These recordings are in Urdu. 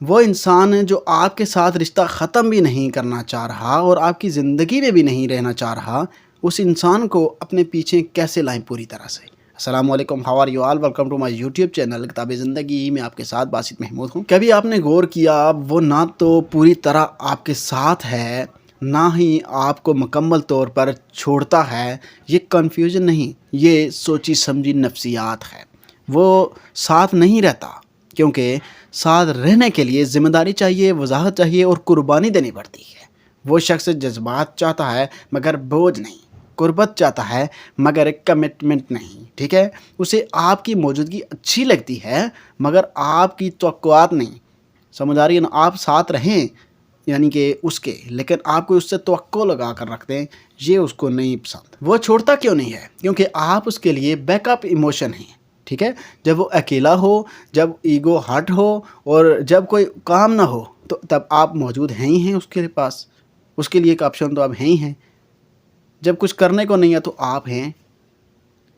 وہ انسان ہے جو آپ کے ساتھ رشتہ ختم بھی نہیں کرنا چاہ رہا اور آپ کی زندگی میں بھی نہیں رہنا چاہ رہا، اس انسان کو اپنے پیچھے کیسے لائیں پوری طرح سے؟ السلام علیکم، how are you all, welcome to my YouTube channel کتاب زندگی میں آپ کے ساتھ باسط محمود ہوں۔ کبھی آپ نے غور کیا وہ نہ تو پوری طرح آپ کے ساتھ ہے، نہ ہی آپ کو مکمل طور پر چھوڑتا ہے؟ یہ کنفیوژن نہیں، یہ سوچی سمجھی نفسیات ہے۔ وہ ساتھ نہیں رہتا کیونکہ ساتھ رہنے کے لیے ذمہ داری چاہیے، وضاحت چاہیے اور قربانی دینی پڑتی ہے۔ وہ شخص جذبات چاہتا ہے مگر بوجھ نہیں، قربت چاہتا ہے مگر ایک کمٹمنٹ نہیں، ٹھیک ہے؟ اسے آپ کی موجودگی اچھی لگتی ہے مگر آپ کی توقعات نہیں، سمجھ آ رہی ہے نا؟ آپ ساتھ رہیں یعنی کہ اس کے، لیکن آپ کو اس سے توقع لگا کر رکھتے ہیں، یہ اس کو نہیں پسند۔ وہ چھوڑتا کیوں نہیں ہے؟ کیونکہ آپ اس کے لیے بیک اپ ایموشن ہیں، ٹھیک ہے؟ جب وہ اکیلا ہو، جب ایگو ہرٹ ہو اور جب کوئی کام نہ ہو تو تب آپ موجود ہیں ہی ہیں اس کے پاس، اس کے لیے ایک آپشن تو آپ ہیں ہی ہیں۔ جب کچھ کرنے کو نہیں ہے تو آپ ہیں،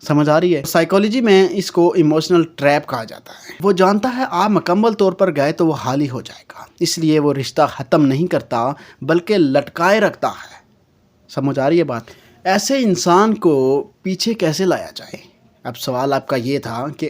سمجھ آ رہی ہے؟ سائیکالوجی میں اس کو ایموشنل ٹریپ کہا جاتا ہے۔ وہ جانتا ہے آپ مکمل طور پر گئے تو وہ حالی ہو جائے گا، اس لیے وہ رشتہ ختم نہیں کرتا بلکہ لٹکائے رکھتا ہے۔ سمجھ آ رہی ہے بات؟ ایسے انسان کو پیچھے کیسے لایا جائے؟ اب سوال آپ کا یہ تھا کہ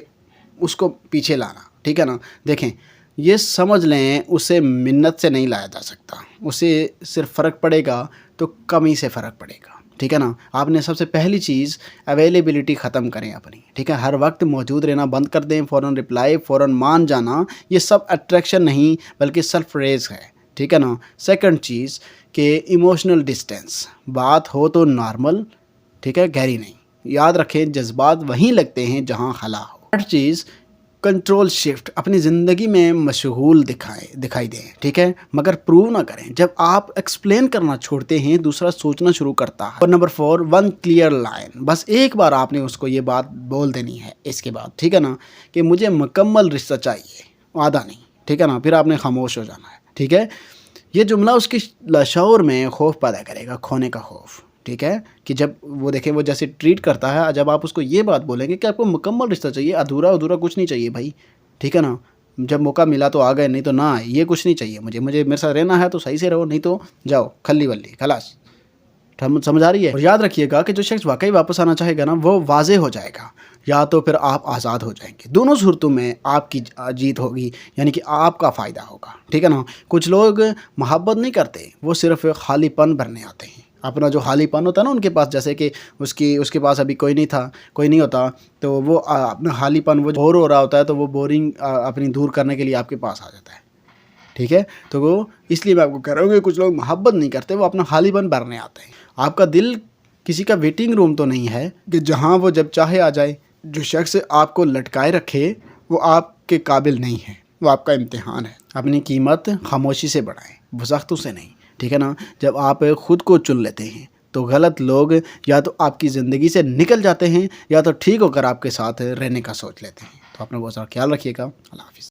اس کو پیچھے لانا، ٹھیک ہے نا؟ دیکھیں، یہ سمجھ لیں اسے منت سے نہیں لایا جا سکتا، اسے صرف فرق پڑے گا تو کمی سے فرق پڑے گا، ٹھیک ہے نا؟ آپ نے سب سے پہلی چیز اویلیبلٹی ختم کریں اپنی، ٹھیک ہے؟ ہر وقت موجود رہنا بند کر دیں، فوراً رپلائی، فوراً مان جانا، یہ سب اٹریکشن نہیں بلکہ سیلف ریز ہے، ٹھیک ہے نا؟ سیکنڈ چیز کہ ایموشنل ڈسٹینس، بات ہو تو نارمل، ٹھیک ہے، گہری نہیں۔ یاد رکھیں جذبات وہیں لگتے ہیں جہاں خلا ہو۔ تھرڈ چیز کنٹرول شفٹ، اپنی زندگی میں مشغول دکھائی دیں، ٹھیک ہے، مگر پروو نہ کریں۔ جب آپ ایکسپلین کرنا چھوڑتے ہیں دوسرا سوچنا شروع کرتا ہے۔ اور نمبر 4، ون کلیئر لائن، بس ایک بار آپ نے اس کو یہ بات بول دینی ہے اس کے بعد، ٹھیک ہے نا، کہ مجھے مکمل رشتہ چاہیے، آدھا نہیں، ٹھیک ہے نا؟ پھر آپ نے خاموش ہو جانا ہے، ٹھیک ہے؟ یہ جملہ اس کی لاشعور میں خوف پیدا کرے گا، کھونے کا خوف، ٹھیک ہے؟ کہ جب وہ دیکھیں وہ جیسے ٹریٹ کرتا ہے، جب آپ اس کو یہ بات بولیں گے کہ آپ کو مکمل رشتہ چاہیے، ادھورا کچھ نہیں چاہیے بھائی، ٹھیک ہے نا؟ جب موقع ملا تو آ گئے، نہیں تو نہ آئے، یہ کچھ نہیں چاہیے مجھے میرے ساتھ رہنا ہے تو صحیح سے رہو، نہیں تو جاؤ کھلی ولی خلاص۔ سمجھ آ رہی ہے؟ اور یاد رکھیے گا کہ جو شخص واقعی واپس آنا چاہے گا نا وہ واضح ہو جائے گا، یا تو پھر آپ آزاد ہو جائیں گے، دونوں صورتوں میں آپ کی جیت ہوگی، یعنی کہ آپ کا فائدہ ہوگا، ٹھیک ہے نا؟ کچھ لوگ محبت نہیں کرتے، وہ صرف خالی پن بھرنے آتے ہیں، اپنا جو خالی پن ہوتا ہے نا ان کے پاس، جیسے کہ اس کے پاس ابھی کوئی نہیں ہوتا تو وہ اپنا خالی پن، وہ بور ہو رہا ہوتا ہے تو وہ بورنگ اپنی دور کرنے کے لیے آپ کے پاس آ جاتا ہے، ٹھیک ہے؟ تو وہ اس لیے میں آپ کو کہہ رہا ہوں کہ کچھ لوگ محبت نہیں کرتے، وہ اپنا خالی پن بھرنے آتے ہیں۔ آپ کا دل کسی کا ویٹنگ روم تو نہیں ہے کہ جہاں وہ جب چاہے آ جائے۔ جو شخص آپ کو لٹکائے رکھے وہ آپ کے قابل نہیں ہے، وہ آپ کا امتحان ہے۔ اپنی قیمت خاموشی سے بڑھائیں، وضاحتوں سے نہیں، ٹھیک ہے نا؟ جب آپ خود کو چن لیتے ہیں تو غلط لوگ یا تو آپ کی زندگی سے نکل جاتے ہیں یا تو ٹھیک ہو کر آپ کے ساتھ رہنے کا سوچ لیتے ہیں۔ تو اپنا بہت سارا خیال رکھیے گا۔ اللہ حافظ۔